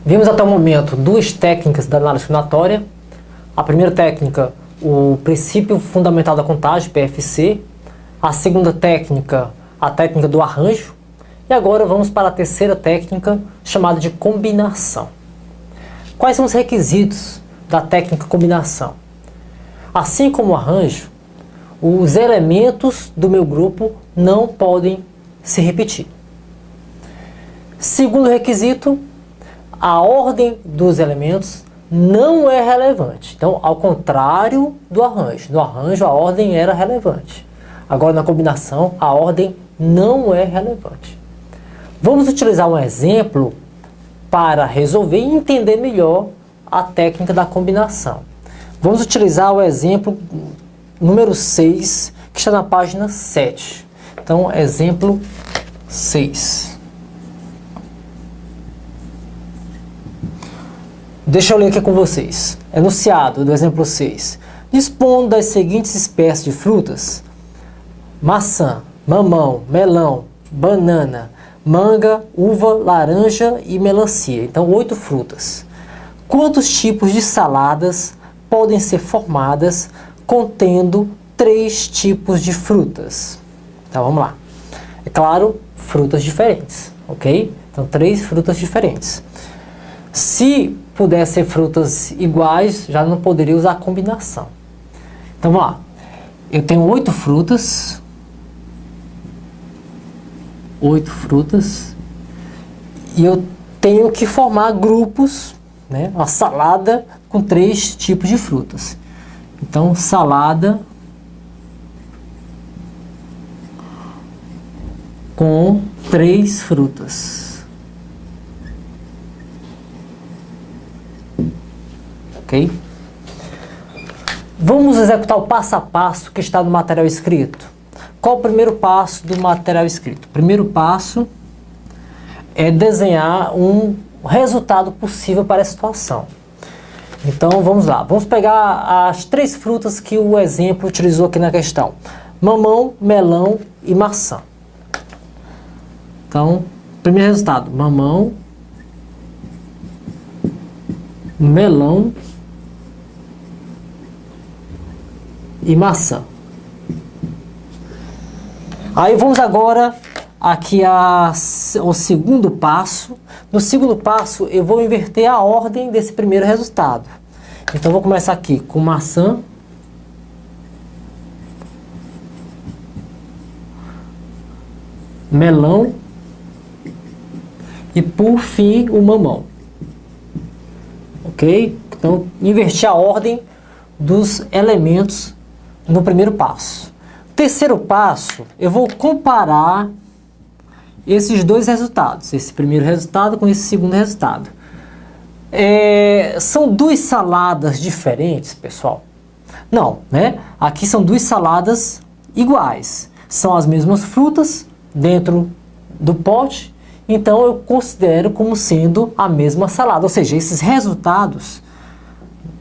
Vimos até o momento duas técnicas da análise combinatória. A primeira técnica, o princípio fundamental da contagem, PFC. A segunda técnica, a técnica do arranjo. E agora vamos para a terceira técnica, chamada de combinação. Quais são os requisitos da técnica combinação? Assim como o arranjo, os elementos do meu grupo não podem se repetir. Segundo requisito, a ordem dos elementos não é relevante. Então, ao contrário do arranjo. No arranjo, a ordem era relevante. Agora, na combinação, a ordem não é relevante. Vamos utilizar um exemplo para resolver e entender melhor a técnica da combinação. Vamos utilizar o exemplo número 6, que está na página 7. Então, exemplo 6. Deixa eu ler aqui com vocês. Enunciado do exemplo 6. Dispondo das seguintes espécies de frutas: maçã, mamão, melão, banana, manga, uva, laranja e melancia. Então, 8 frutas. Quantos tipos de saladas podem ser formadas contendo 3 tipos de frutas? Então, vamos lá. É claro, frutas diferentes, ok? Então, 3 frutas diferentes. Se pudesse ser frutas iguais, já não poderia usar a combinação. Então, vamos lá. Eu tenho 8 frutas. 8 frutas. E eu tenho que formar grupos, né? Uma salada com 3 tipos de frutas. Então, salada com 3 frutas. Ok? Vamos executar o passo a passo que está no material escrito. Qual o primeiro passo do material escrito? O primeiro passo é desenhar um resultado possível para a situação. Então, vamos lá. Vamos pegar as 3 frutas que o exemplo utilizou aqui na questão: mamão, melão e maçã. Então, primeiro resultado: mamão, melão e maçã. Aí vamos agora aqui ao segundo passo. No segundo passo eu vou inverter a ordem desse primeiro resultado. Então vou começar aqui com maçã, melão e por fim o mamão. Ok? Então inverti a ordem dos elementos no primeiro passo. Terceiro passo, eu vou comparar esses dois resultados, esse primeiro resultado com esse segundo resultado. São 2 saladas diferentes, pessoal? Não, né? Aqui são 2 saladas iguais. São as mesmas frutas dentro do pote, então eu considero como sendo a mesma salada. Ou seja, esses resultados,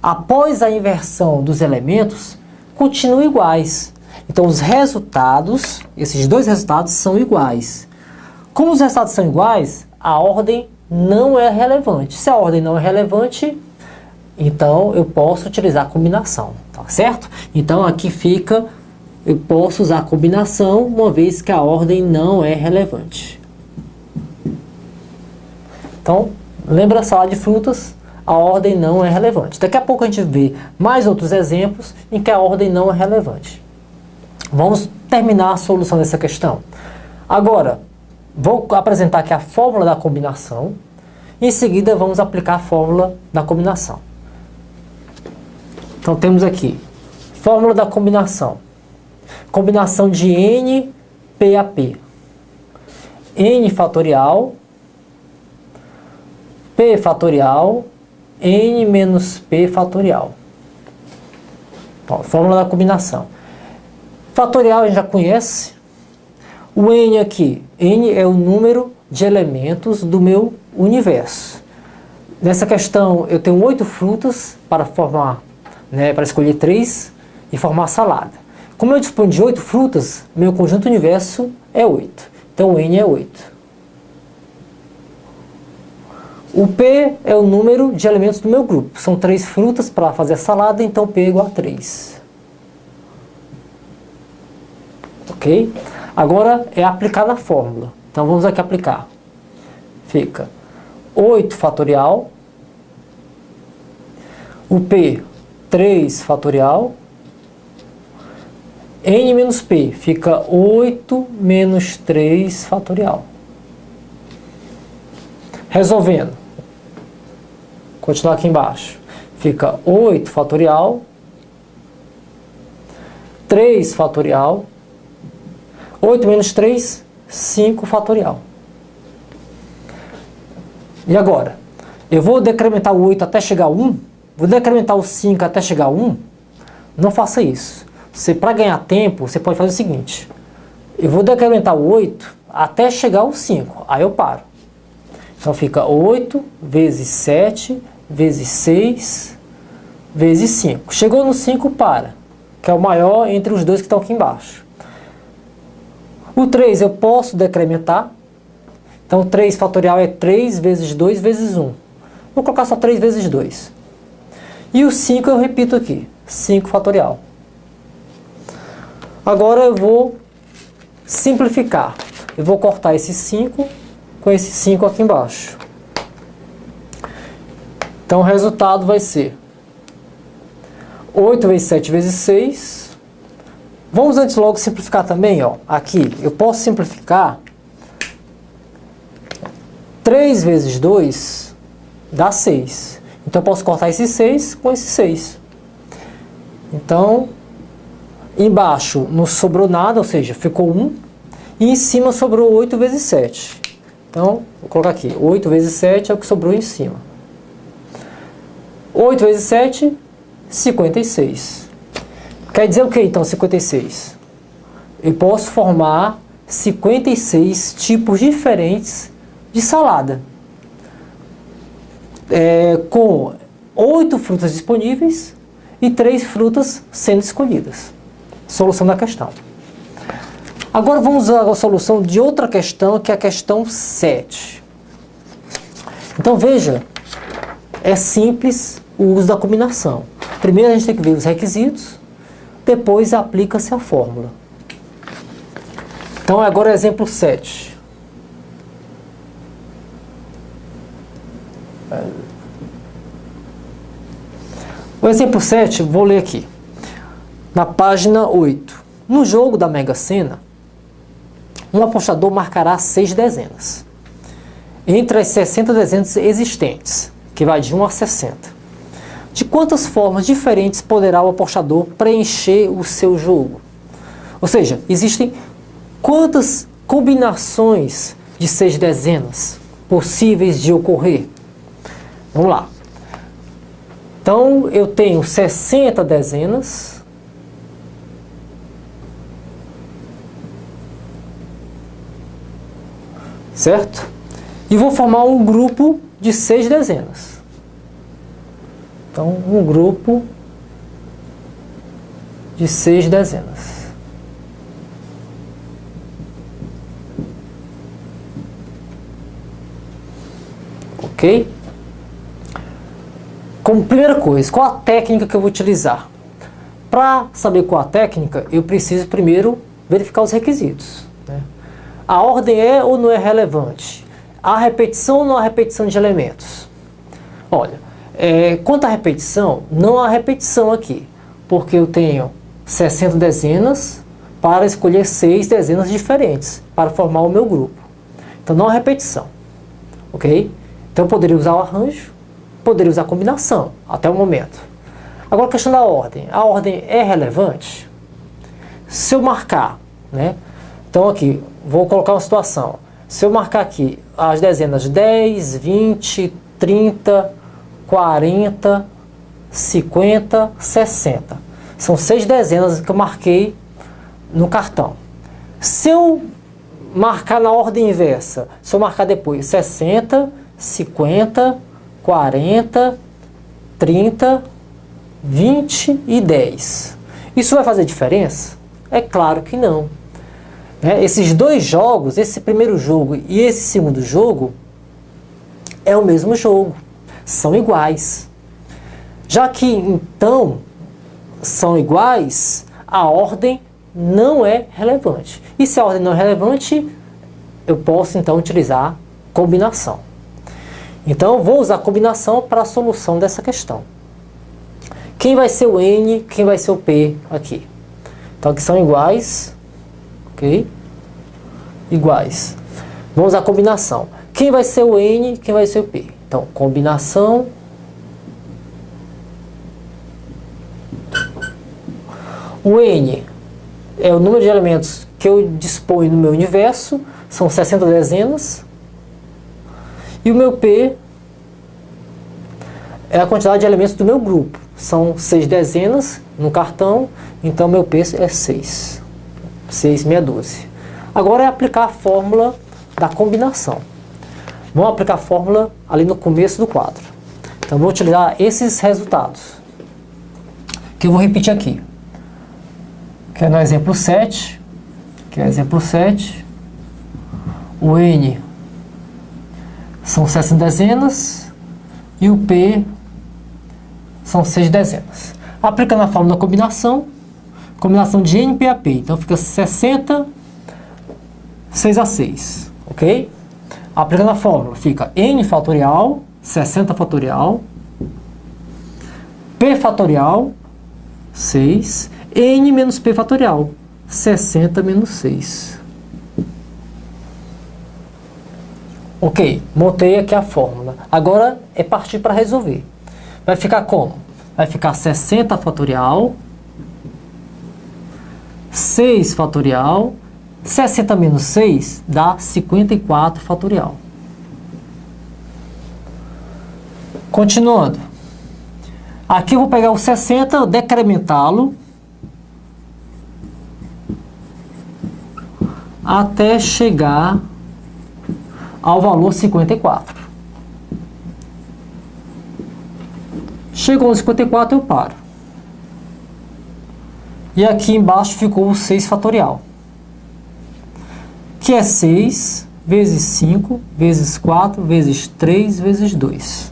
após a inversão dos elementos, continuam iguais. Então, os resultados, esses 2 resultados são iguais. Como os resultados são iguais, a ordem não é relevante. Se a ordem não é relevante, então eu posso utilizar a combinação, tá certo? Então, aqui fica, eu posso usar a combinação, uma vez que a ordem não é relevante. Então, lembra a salada de frutas, a ordem não é relevante. Daqui a pouco a gente vê mais outros exemplos em que a ordem não é relevante. Vamos terminar a solução dessa questão. Agora, vou apresentar aqui a fórmula da combinação. Em seguida, vamos aplicar a fórmula da combinação. Então, temos aqui, fórmula da combinação. Combinação de N, P a P. N fatorial, P fatorial, N menos P fatorial. Ó, fórmula da combinação. Fatorial a gente já conhece. O N aqui, N é o número de elementos do meu universo. Nessa questão eu tenho 8 frutas para formar, para escolher 3 e formar a salada. Como eu disponho de 8 frutas, meu conjunto universo é 8. Então o N é 8. O P é o número de elementos do meu grupo. São 3 frutas para fazer a salada, então P é igual a 3. Ok? Agora é aplicar na fórmula. Então vamos aqui aplicar. Fica 8 fatorial. O P, 3 fatorial. N menos P fica 8 menos 3 fatorial. Resolvendo. Continuar aqui embaixo. Fica 8 fatorial. 3 fatorial. 8 menos 3, 5 fatorial. E agora? Eu vou decrementar o 8 até chegar a 1? Vou decrementar o 5 até chegar a 1? Não faça isso. Você, para ganhar tempo, você pode fazer o seguinte. Eu vou decrementar o 8 até chegar ao 5. Aí eu paro. Então fica 8 vezes 7 vezes 6 vezes 5. Chegou no 5, para. Que é o maior entre os dois que estão aqui embaixo. O 3 eu posso decrementar. Então 3 fatorial é 3 vezes 2 vezes 1. Vou colocar só 3 vezes 2. E o 5 eu repito aqui. 5 fatorial. Agora eu vou simplificar. Eu vou cortar esse 5 com esse 5 aqui embaixo. Então o resultado vai ser 8 vezes 7 vezes 6. Vamos antes logo simplificar também, ó. Aqui eu posso simplificar. 3 vezes 2 dá 6. Então eu posso cortar esse 6 com esse 6. Então, embaixo não sobrou nada, ou seja, ficou 1. E em cima sobrou 8 vezes 7. Então, vou colocar aqui. 8 vezes 7 é o que sobrou em cima. 8 vezes 7, 56. Quer dizer o que então 56? Eu posso formar 56 tipos diferentes de salada. Com 8 frutas disponíveis e 3 frutas sendo escolhidas. Solução da questão. Agora vamos à solução de outra questão, que é a questão 7. Então veja, é simples o uso da combinação. Primeiro a gente tem que ver os requisitos, depois aplica-se a fórmula. Então agora é exemplo 7. O exemplo 7, vou ler aqui. Na página 8. No jogo da Mega Sena, um apostador marcará 6 dezenas. Entre as 60 dezenas existentes, que vai de 1 a 60. De quantas formas diferentes poderá o apostador preencher o seu jogo? Ou seja, existem quantas combinações de 6 dezenas possíveis de ocorrer? Vamos lá. Então, eu tenho 60 dezenas. Certo? E vou formar um grupo de 6 dezenas. Então, um grupo de 6 dezenas. Ok? Como primeira coisa, qual a técnica que eu vou utilizar? Para saber qual a técnica, eu preciso primeiro verificar os requisitos. Né? A ordem é ou não é relevante? Há repetição ou não há repetição de elementos? Olha, quanto à repetição, não há repetição aqui, porque eu tenho 60 dezenas para escolher 6 dezenas diferentes para formar o meu grupo. Então não há repetição, ok? Então eu poderia usar o arranjo, poderia usar a combinação, até o momento. Agora a questão da ordem. A ordem é relevante? Se eu marcar, né? Então aqui, vou colocar uma situação. Se eu marcar aqui as dezenas 10, 20, 30, 40, 50, 60. São 6 dezenas que eu marquei no cartão. Se eu marcar na ordem inversa, se eu marcar depois 60, 50, 40, 30, 20 e 10. Isso vai fazer diferença? É claro que não. Esses dois jogos, esse primeiro jogo e esse segundo jogo, é o mesmo jogo, são iguais. Já que, então, são iguais, a ordem não é relevante. E se a ordem não é relevante, eu posso, então, utilizar combinação. Então, eu vou usar combinação para a solução dessa questão. Quem vai ser o N, quem vai ser o P aqui? Então, aqui são iguais, ok? Iguais. Vamos usar combinação. Quem vai ser o N, quem vai ser o P? Então, combinação. O N é o número de elementos que eu disponho no meu universo, são 60 dezenas. E o meu P é a quantidade de elementos do meu grupo. São 6 dezenas no cartão, então meu P é 6. 6 meia 12. Agora é aplicar a fórmula da combinação. Vamos aplicar a fórmula ali no começo do quadro. Então vou utilizar esses resultados, que eu vou repetir aqui. Que é no exemplo 7, o N são 60 dezenas e o P são 6 dezenas. Aplicando a fórmula da combinação de N, P a P. Então fica 60, 6 a 6, ok? Aplicando a fórmula, fica N fatorial, 60 fatorial, P fatorial, 6, N menos P fatorial, 60 menos 6. Ok, montei aqui a fórmula. Agora é partir para resolver. Vai ficar como? Vai ficar 60 fatorial, 6 fatorial, 60 menos 6 dá 54 fatorial. Continuando. Aqui eu vou pegar o 60, decrementá-lo até chegar ao valor 54. Chegou no 54, eu paro. E aqui embaixo ficou o 6 fatorial, que é 6 vezes 5 vezes 4 vezes 3 vezes 2.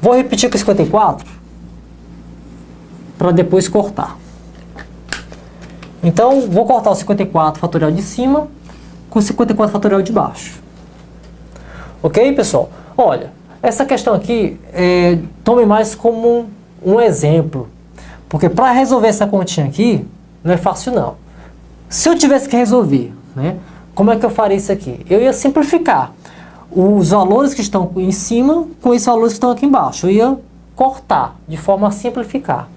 Vou repetir com 54 para depois cortar. Então, vou cortar o 54 fatorial de cima com o 54 fatorial de baixo. Ok, pessoal? Olha, essa questão aqui, tome mais como um exemplo. Porque para resolver essa continha aqui, não é fácil não. Se eu tivesse que resolver, né, como é que eu faria isso aqui? Eu ia simplificar os valores que estão em cima com esses valores que estão aqui embaixo. Eu ia cortar de forma a simplificar.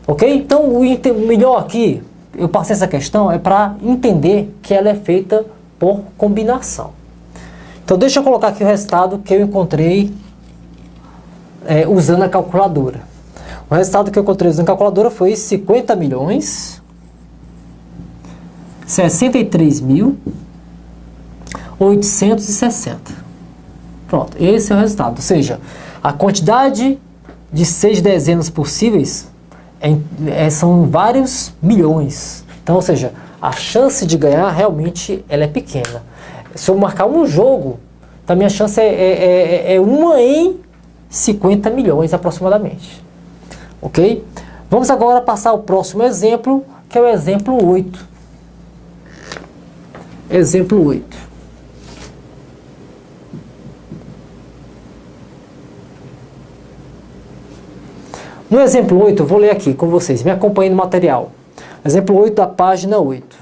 Ok? Então, o melhor aqui, eu passei essa questão, é para entender que ela é feita por combinação. Então, deixa eu colocar aqui o resultado que eu encontrei usando a calculadora. O resultado que eu encontrei usando a calculadora foi 50 milhões, 63.860. Pronto, esse é o resultado. Ou seja, a quantidade de 6 dezenas possíveis são vários milhões. Então, ou seja, a chance de ganhar realmente ela é pequena. Se eu marcar um jogo, a minha chance é 1 em 50 milhões aproximadamente. Ok? Vamos agora passar ao próximo exemplo, que é o exemplo 8. Exemplo 8. No exemplo 8, eu vou ler aqui com vocês, me acompanhem no material. Exemplo 8 da página 8.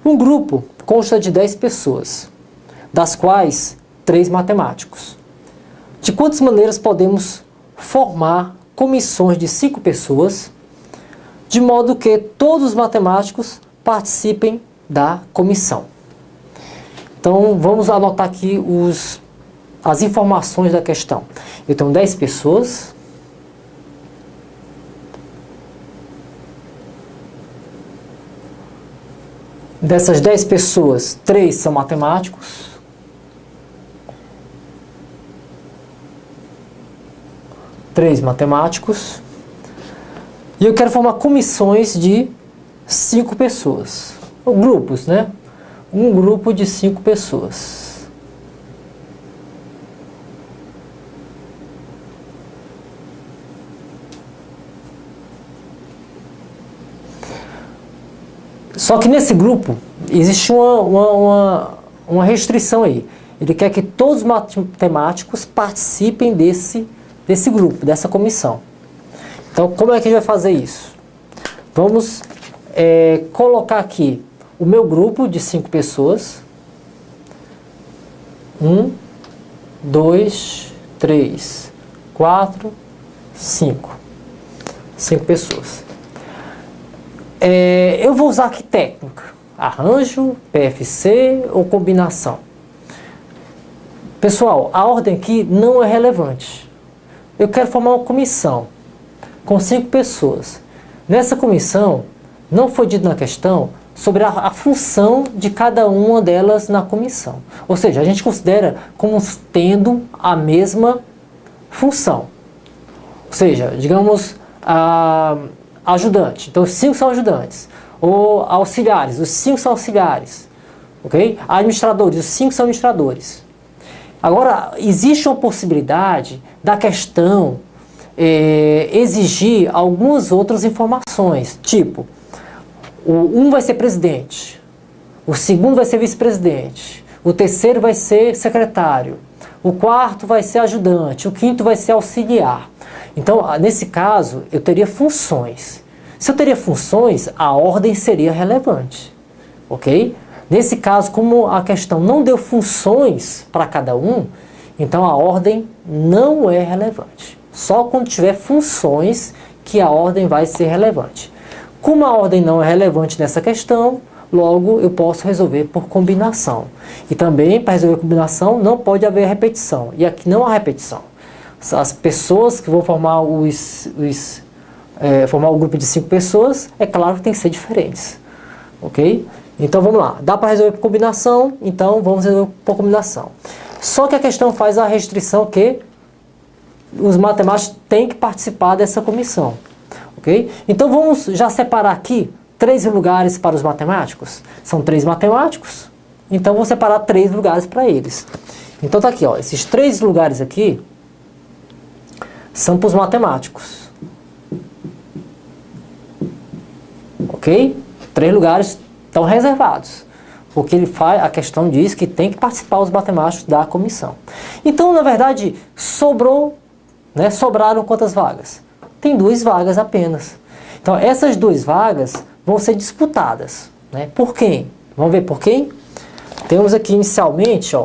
Um grupo consta de 10 pessoas, das quais 3 matemáticos. De quantas maneiras podemos formar comissões de 5 pessoas, de modo que todos os matemáticos participem da comissão? Então, vamos anotar aqui as informações da questão. Eu tenho 10 pessoas. Dessas 10 pessoas, 3 são matemáticos. E eu quero formar comissões de 5 pessoas. Ou grupos, né? Um grupo de 5 pessoas. Só que nesse grupo existe uma restrição aí. Ele quer que todos os matemáticos participem desse grupo, dessa comissão. Então, como é que a gente vai fazer isso? Vamos colocar aqui o meu grupo de 5 pessoas. 1, 2, 3, 4, 5. 5 pessoas. Eu vou usar aqui técnica. Arranjo, PFC ou combinação. Pessoal, a ordem aqui não é relevante. Eu quero formar uma comissão com 5 pessoas. Nessa comissão, não foi dito na questão sobre a função de cada uma delas na comissão. Ou seja, a gente considera como tendo a mesma função. Ou seja, digamos, ajudante. Então, os 5 são ajudantes. Ou auxiliares, os 5 são auxiliares. Ok? Administradores, os 5 são administradores. Agora, existe uma possibilidade da questão exigir algumas outras informações, tipo, um vai ser presidente, o segundo vai ser vice-presidente, o terceiro vai ser secretário, o quarto vai ser ajudante, o quinto vai ser auxiliar. Então, nesse caso, eu teria funções. Se eu teria funções, a ordem seria relevante, ok? Nesse caso, como a questão não deu funções para cada um, então a ordem não é relevante. Só quando tiver funções que a ordem vai ser relevante. Como a ordem não é relevante nessa questão, logo eu posso resolver por combinação. E também, para resolver combinação, não pode haver repetição. E aqui não há repetição. As pessoas que vão formar formar um grupo de 5 pessoas, é claro que tem que ser diferentes. Ok? Então vamos lá, dá para resolver por combinação, então vamos resolver por combinação. Só que a questão faz a restrição que os matemáticos têm que participar dessa comissão. Ok? Então vamos já separar aqui 3 lugares para os matemáticos. São 3 matemáticos, então vou separar 3 lugares para eles. Então tá aqui, ó, esses 3 lugares aqui são para os matemáticos. Ok? 3 lugares estão reservados, porque a questão diz que tem que participar os matemáticos da comissão. Então, na verdade, sobraram quantas vagas? Tem 2 vagas apenas. Então, essas 2 vagas vão ser disputadas. Né? Por quem? Vamos ver por quem? Temos aqui inicialmente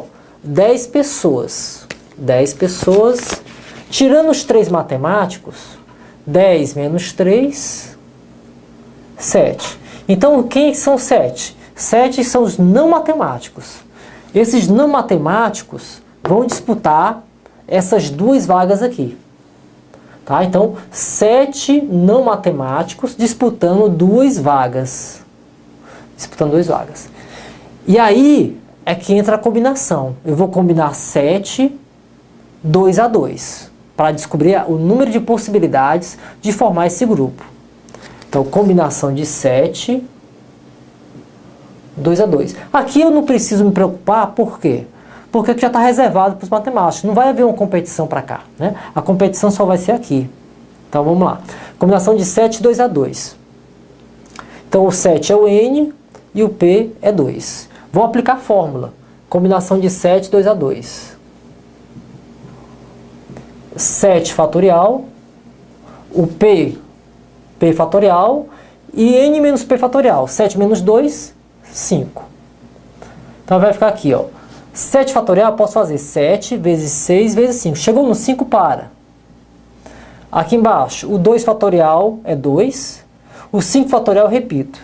10 pessoas. 10 pessoas, tirando os 3 matemáticos, 10 menos 3, 7. Então, quem são 7? 7 são os não matemáticos. Esses não matemáticos vão disputar essas 2 vagas aqui. Tá? Então, 7 não matemáticos disputando 2 vagas. Disputando 2 vagas. E aí é que entra a combinação. Eu vou combinar 7, 2 a 2, para descobrir o número de possibilidades de formar esse grupo. Então, combinação de 7, 2 a 2. Aqui eu não preciso me preocupar, por quê? Porque já está reservado para os matemáticos. Não vai haver uma competição para cá. Né? A competição só vai ser aqui. Então, vamos lá. Combinação de 7, 2 a 2. Então, o 7 é o N e o P é 2. Vou aplicar a fórmula. Combinação de 7, 2 a 2. 7 fatorial. O P fatorial e n menos p fatorial. 7 menos 2, 5. Então vai ficar aqui, ó. 7 fatorial eu posso fazer 7 vezes 6 vezes 5. Chegou no 5, para. Aqui embaixo, o 2 fatorial é 2. O 5 fatorial eu repito.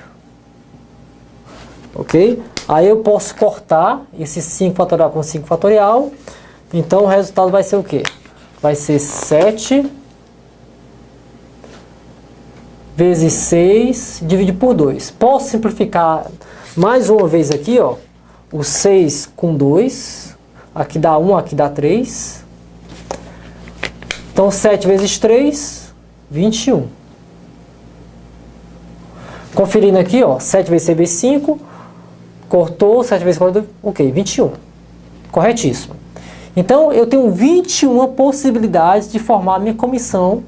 Ok? Aí eu posso cortar esse 5 fatorial com 5 fatorial. Então o resultado vai ser o quê? Vai ser 7 vezes 6, divide por 2. Posso simplificar mais uma vez aqui, ó. O 6 com 2. Aqui dá 1, aqui dá 3. Então, 7 vezes 3, 21. Conferindo aqui, ó. 7 vezes 6 vezes 5. Cortou, 7 vezes 4, ok, 21. Corretíssimo. Então, eu tenho 21 possibilidades de formar a minha comissão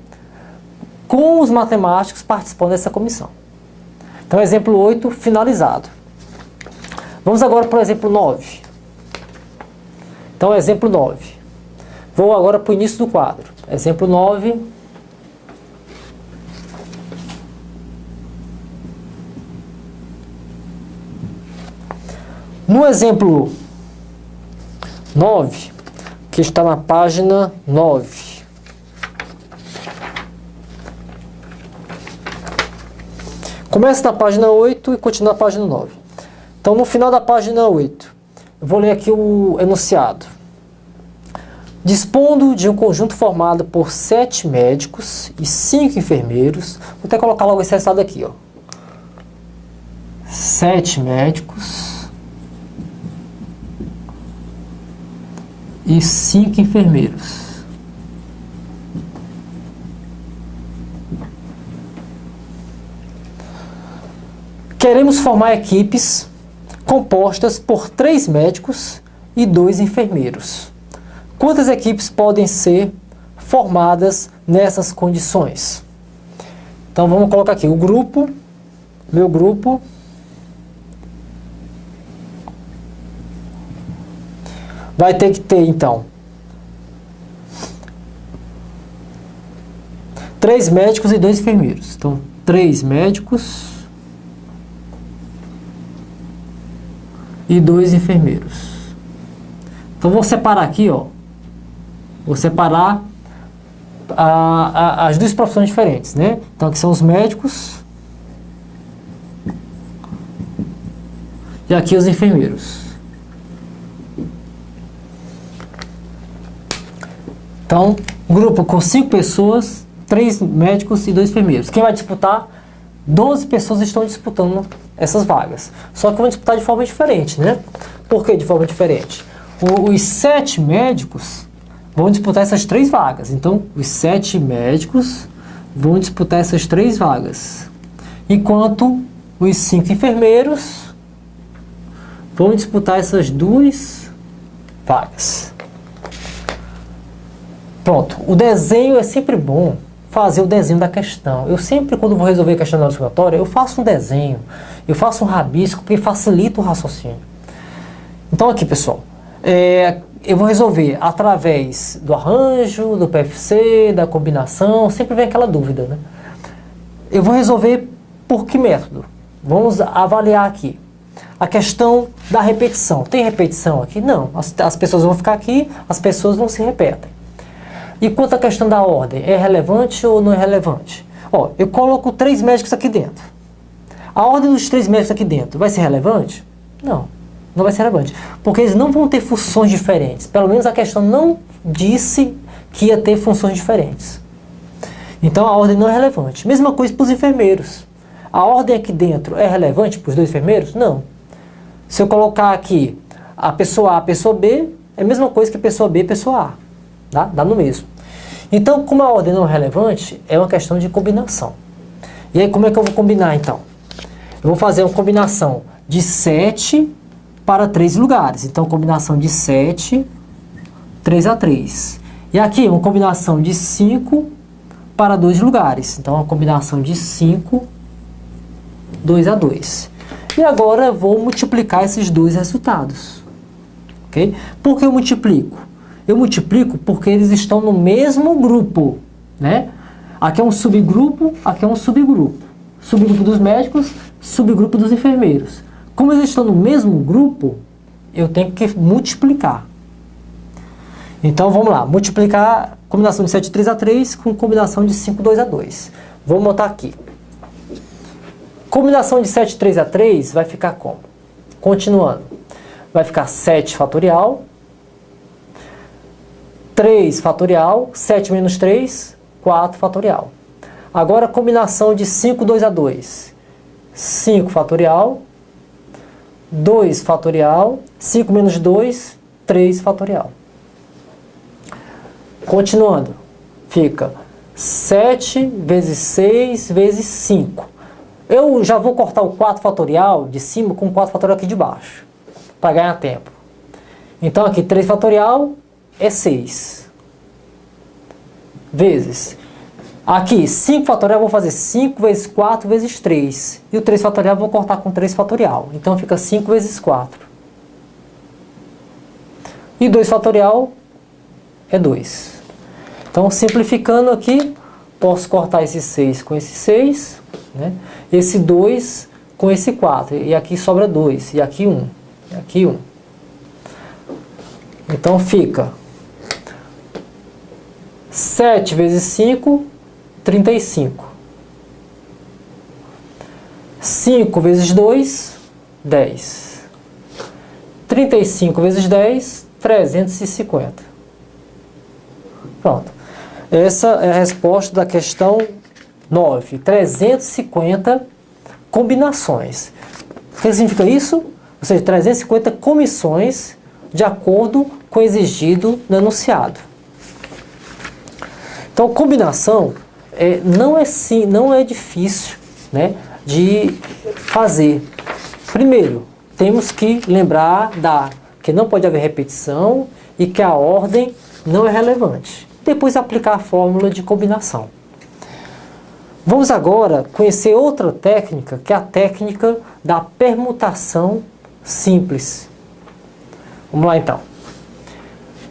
com os matemáticos participando dessa comissão. Então, exemplo 8 finalizado. Vamos agora para o exemplo 9. Então, exemplo 9. Vou agora para o início do quadro. Exemplo 9. No exemplo 9, que está na página 9. Começa na página 8 e continua na página 9. Então, no final da página 8, eu vou ler aqui o enunciado. Dispondo de um conjunto formado por 7 médicos e 5 enfermeiros, vou até colocar logo esse resultado aqui, ó. 7 médicos e 5 enfermeiros. Queremos formar equipes compostas por 3 médicos e 2 enfermeiros. Quantas equipes podem ser formadas nessas condições? Então vamos colocar aqui o grupo, meu grupo, vai ter que ter então 3 médicos e 2 enfermeiros. Então 3 médicos e 2 enfermeiros. Então vou separar aqui, ó. Vou separar as duas profissões diferentes, né? Então aqui são os médicos e aqui os enfermeiros. Então, grupo com 5 pessoas, 3 médicos e 2 enfermeiros. Quem vai disputar? 12 pessoas estão disputando essas vagas. Só que vão disputar de forma diferente, né? Por que de forma diferente? Os 7 médicos vão disputar essas 3 vagas. Então, os 7 médicos vão disputar essas 3 vagas. Enquanto os 5 enfermeiros vão disputar essas 2 vagas. Pronto. O desenho é sempre bom. Fazer o desenho da questão. Eu sempre, quando vou resolver a questão da obrigatória, eu faço um desenho, eu faço um rabisco, porque facilita o raciocínio. Então aqui, pessoal, eu vou resolver através do arranjo, do PFC, da combinação, sempre vem aquela dúvida, né? Eu vou resolver por que método? Vamos avaliar aqui. A questão da repetição. Tem repetição aqui? Não. As pessoas vão ficar aqui, as pessoas não se repetem. E quanto à questão da ordem, é relevante ou não é relevante? Ó, eu coloco 3 médicos aqui dentro. A ordem dos 3 médicos aqui dentro vai ser relevante? Não, não vai ser relevante. Porque eles não vão ter funções diferentes. Pelo menos a questão não disse que ia ter funções diferentes. Então a ordem não é relevante. Mesma coisa para os enfermeiros. A ordem aqui dentro é relevante para os 2 enfermeiros? Não. Se eu colocar aqui a pessoa A, a pessoa B, é a mesma coisa que a pessoa B e a pessoa A. Dá no mesmo. Então, como a ordem não é relevante, é uma questão de combinação. E aí, como é que eu vou combinar, então? Eu vou fazer uma combinação de 7 para 3 lugares. Então, combinação de 7, 3 a 3. E aqui, uma combinação de 5 para 2 lugares. Então, uma combinação de 5, 2 a 2. E agora, eu vou multiplicar esses 2 resultados. Ok? Por que eu multiplico? Eu multiplico porque eles estão no mesmo grupo, né? Aqui é um subgrupo, aqui é um subgrupo. Subgrupo dos médicos, subgrupo dos enfermeiros. Como eles estão no mesmo grupo, eu tenho que multiplicar. Então, vamos lá. Multiplicar combinação de 7, 3 a 3 com combinação de 5, 2 a 2. Vou botar aqui. Combinação de 7, 3 a 3 vai ficar como? Continuando. Vai ficar 7 fatorial. 3 fatorial, 7 menos 3, 4 fatorial. Agora, combinação de 5, 2 a 2. 5 fatorial, 2 fatorial, 5 menos 2, 3 fatorial. Continuando, fica 7 vezes 6 vezes 5. Eu já vou cortar o 4 fatorial de cima com o 4 fatorial aqui de baixo, para ganhar tempo. Então, aqui 3 fatorial é 6. Vezes Aqui, 5 fatorial, eu vou fazer 5 vezes 4 vezes 3. E o 3 fatorial eu vou cortar com 3 fatorial. Então fica 5 vezes 4. E 2 fatorial é 2. Então, simplificando aqui, posso cortar esse 6 com esse 6, né? Esse 2 com esse 4. E aqui sobra 2. E aqui 1. E aqui 1. Então fica 7 vezes 5, 35. 5 vezes 2, 10. 35 vezes 10, 350. Pronto. Essa é a resposta da questão 9. 350 combinações. O que significa isso? Ou seja, 350 comissões de acordo com o exigido no enunciado. Então, combinação não é difícil, né, de fazer. Primeiro, temos que lembrar que não pode haver repetição e que a ordem não é relevante. Depois aplicar a fórmula de combinação. Vamos agora conhecer outra técnica, que é a técnica da permutação simples. Vamos lá então.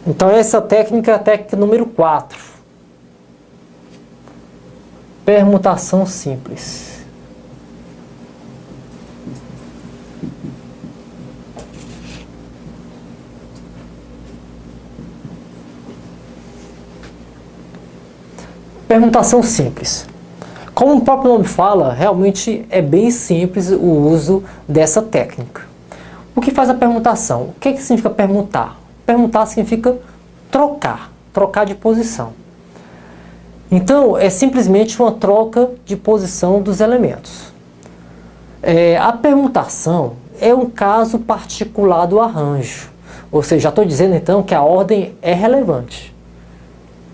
Então essa técnica é a técnica número 4. Permutação simples. Permutação simples. Como o próprio nome fala, realmente é bem simples o uso dessa técnica. O que faz a permutação? O que significa permutar? Permutar significa trocar de posição. Então, é simplesmente uma troca de posição dos elementos. A permutação é um caso particular do arranjo. Ou seja, já estou dizendo então que a ordem é relevante.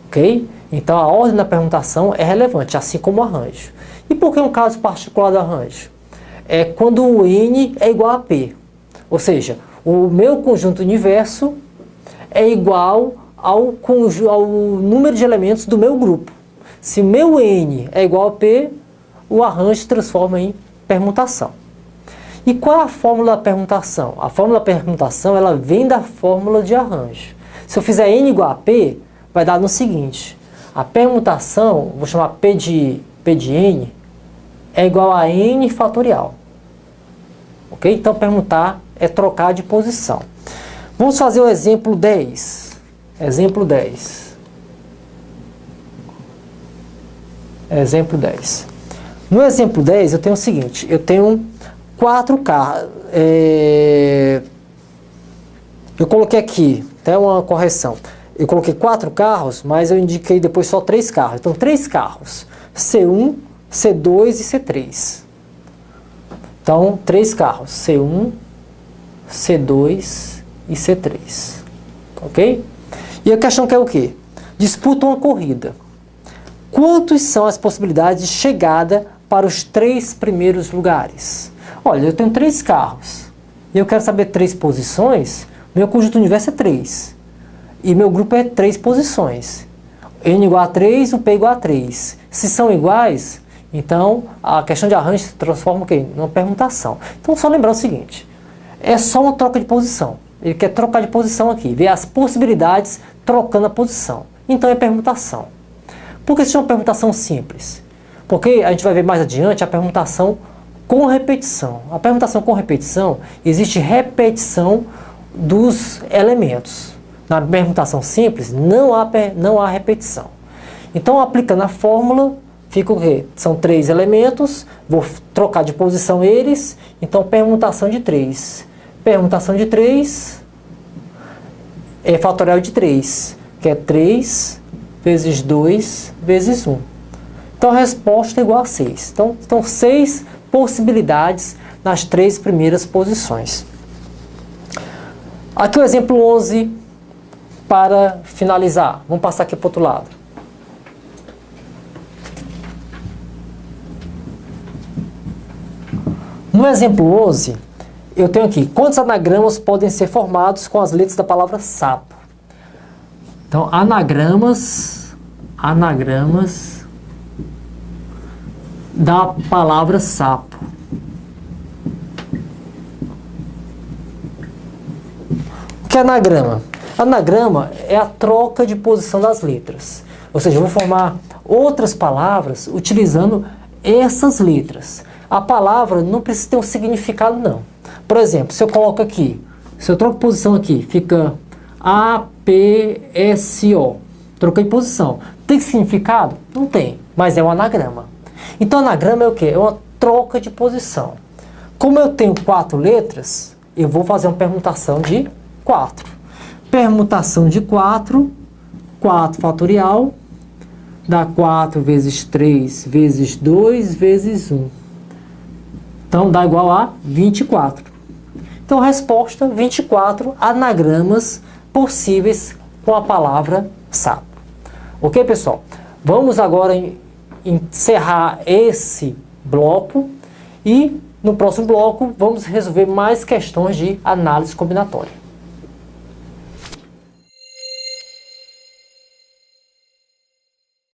Ok? Então, a ordem da permutação é relevante, assim como o arranjo. E por que um caso particular do arranjo? É quando o N é igual a P. Ou seja, o meu conjunto universo é igual ao número de elementos do meu grupo. Se meu N é igual a P, o arranjo se transforma em permutação. E qual é a fórmula da permutação? A fórmula da permutação ela vem da fórmula de arranjo. Se eu fizer N igual a P, vai dar no seguinte. A permutação, vou chamar P de N, é igual a N fatorial. Ok? Então, permutar é trocar de posição. Vamos fazer o exemplo 10. Exemplo 10. Exemplo 10. No exemplo 10, eu tenho o seguinte. Eu tenho 4 carros. Eu coloquei aqui, até uma correção. Eu coloquei 4 carros, mas eu indiquei depois só 3 carros. Então, 3 carros. C1, C2 e C3. Então, 3 carros. C1, C2 e C3. Ok? E a questão que é o quê? Disputam uma corrida. Quantas são as possibilidades de chegada para os 3 primeiros lugares? Olha, eu tenho 3 carros. E eu quero saber 3 posições. Meu conjunto universo é 3. E meu grupo é 3 posições. N igual a 3, o P igual a 3. Se são iguais, então a questão de arranjo se transforma o quê? Numa permutação. Então só lembrar o seguinte, é só uma troca de posição. Ele quer trocar de posição aqui, ver as possibilidades trocando a posição. Então é permutação. Por que se chama permutação simples? Porque a gente vai ver mais adiante a permutação com repetição. A permutação com repetição, existe repetição dos elementos. Na permutação simples, não há repetição. Então, aplicando a fórmula, fica o quê? São 3 elementos, vou trocar de posição eles, então permutação de 3. Permutação de 3 é fatorial de 3, que é 3 vezes 2 vezes 1. Então, a resposta é igual a 6. Então 6 possibilidades nas 3 primeiras posições. Aqui o exemplo 11. Para finalizar, vamos passar aqui para o outro lado. No exemplo 11, eu tenho aqui, quantos anagramas podem ser formados com as letras da palavra sapo? Então, anagramas da palavra sapo. O que é anagrama? Anagrama é a troca de posição das letras. Ou seja, eu vou formar outras palavras utilizando essas letras. A palavra não precisa ter um significado, não. Por exemplo, se eu coloco aqui, se eu troco posição aqui, fica APSO. Troquei posição. Tem significado? Não tem, mas é um anagrama. Então, anagrama é o quê? É uma troca de posição. Como eu tenho 4 letras, eu vou fazer uma permutação de 4. Permutação de 4, 4 fatorial, dá 4 vezes 3 vezes 2 vezes 1. Então, dá igual a 24. Então, resposta, 24 anagramas possíveis com a palavra sapo. Ok, pessoal? Vamos agora encerrar esse bloco e no próximo bloco vamos resolver mais questões de análise combinatória.